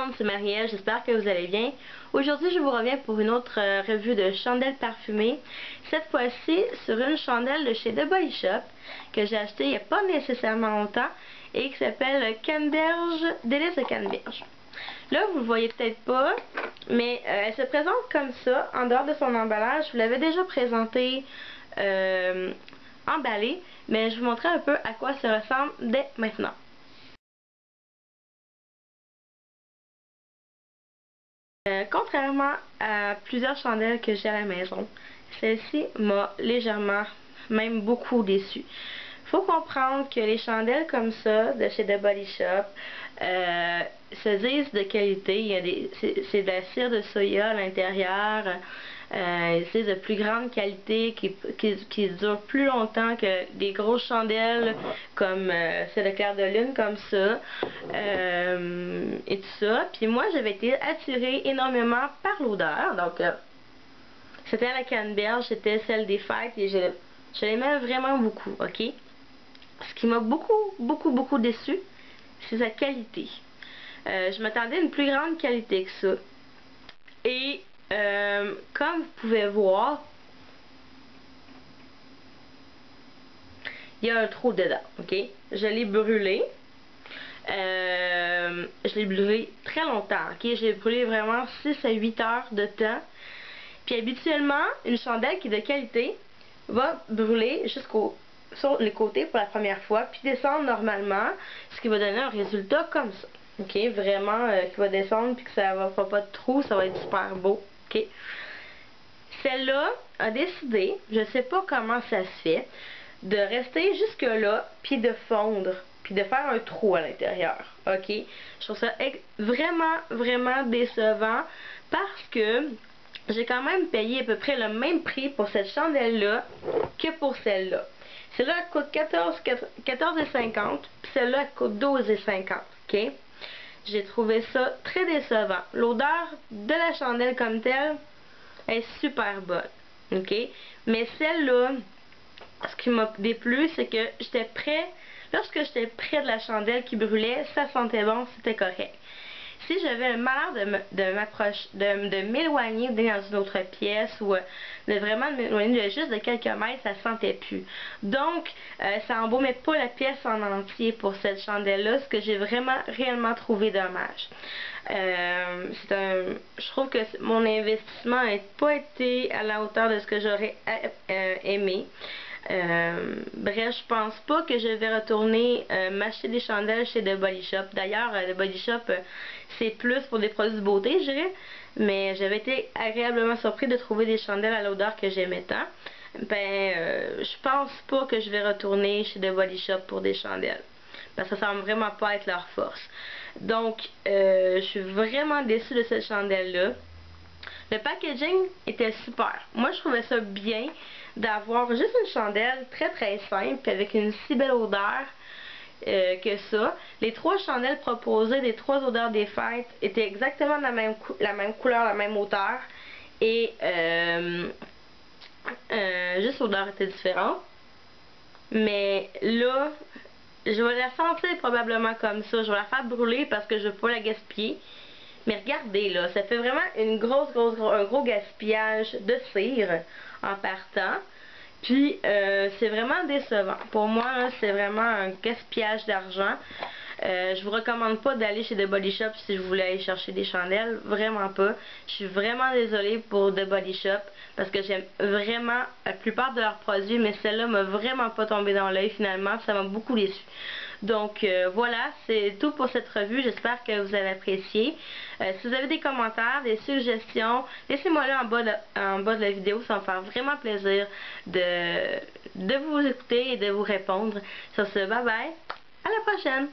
monde, c'est Marielle, j'espère que vous allez bien. Aujourd'hui, je vous reviens pour une autre revue de chandelles parfumées. Cette fois-ci, sur une chandelle de chez The Body Shop, que j'ai acheté il n'y a pas nécessairement longtemps, et qui s'appelle Canneberge, Délices de Canneberge. Là, vous le voyez peut-être pas, mais elle se présente comme ça, en dehors de son emballage. Je vous l'avais déjà présenté emballée, mais je vous montrerai un peu à quoi ça ressemble dès maintenant. Contrairement à plusieurs chandelles que j'ai à la maison, celle-ci m'a légèrement, même beaucoup déçue. Faut comprendre que les chandelles comme ça, de chez The Body Shop, se disent de qualité. C'est de la cire de soya à l'intérieur. C'est de plus grande qualité, qui dure plus longtemps que des grosses chandelles comme celle de Clair de Lune, comme ça, et tout ça. Puis moi, j'avais été attirée énormément par l'odeur. Donc, c'était à la canneberge, c'était celle des fêtes, et je l'aimais vraiment beaucoup, ok? Ce qui m'a beaucoup déçu, c'est sa qualité. Je m'attendais à une plus grande qualité que ça. Et comme vous pouvez voir, il y a un trou dedans, ok? Je l'ai brûlé. Je l'ai brûlé très longtemps, ok? J'ai brûlé vraiment 6 à 8 heures de temps. Puis habituellement, une chandelle qui est de qualité va brûler sur les côtés pour la première fois, puis descendre normalement, ce qui va donner un résultat comme ça. Ok? Vraiment, qui va descendre, puis que ça va pas de trou, ça va être super beau. Ok? Celle-là a décidé, je sais pas comment ça se fait, de rester jusque là, puis de fondre, puis de faire un trou à l'intérieur. Ok? Je trouve ça vraiment décevant, parce que j'ai quand même payé à peu près le même prix pour cette chandelle-là que pour celle-là. Celle-là coûte 14,50, puis celle-là coûte 12,50. Ok? J'ai trouvé ça très décevant. L'odeur de la chandelle comme telle est super bonne. Ok? Mais celle-là, ce qui m'a déplu, c'est que lorsque j'étais près de la chandelle qui brûlait, ça sentait bon, c'était correct. Si j'avais le malheur de m'éloigner dans une autre pièce, ou de vraiment m'éloigner juste de quelques mètres, ça sentait plus. Donc, ça embaumait pas la pièce en entier pour cette chandelle-là, ce que j'ai réellement trouvé dommage. Je trouve que mon investissement n'a pas été à la hauteur de ce que j'aurais aimé. Bref, je pense pas que je vais retourner m'acheter des chandelles chez The Body Shop. D'ailleurs, The Body Shop, c'est plus pour des produits de beauté, je dirais. Mais j'avais été agréablement surpris de trouver des chandelles à l'odeur que j'aimais tant. Je pense pas que je vais retourner chez The Body Shop pour des chandelles, parce que ça semble vraiment pas être leur force. Donc, je suis vraiment déçue de cette chandelle-là. Le packaging était super. Moi, je trouvais ça bien d'avoir juste une chandelle très simple, avec une si belle odeur que ça. Les trois chandelles proposées des trois odeurs des fêtes étaient exactement de la même couleur, la même hauteur. Et juste l'odeur était différente. Mais là, je vais la sentir probablement comme ça. Je vais la faire brûler parce que je veux pas la gaspiller. Mais regardez là, ça fait vraiment un gros gaspillage de cire en partant. Puis c'est vraiment décevant. Pour moi, c'est vraiment un gaspillage d'argent. Je vous recommande pas d'aller chez The Body Shop si vous voulez aller chercher des chandelles. Vraiment pas. Je suis vraiment désolée pour The Body Shop, parce que j'aime vraiment la plupart de leurs produits, mais celle-là m'a vraiment pas tombé dans l'œil finalement. Ça m'a beaucoup déçu. Donc voilà, c'est tout pour cette revue. J'espère que vous avez apprécié. Si vous avez des commentaires, des suggestions, laissez-moi là en bas de la vidéo. Ça va me faire vraiment plaisir de vous écouter et de vous répondre. Sur ce, bye bye. À la prochaine!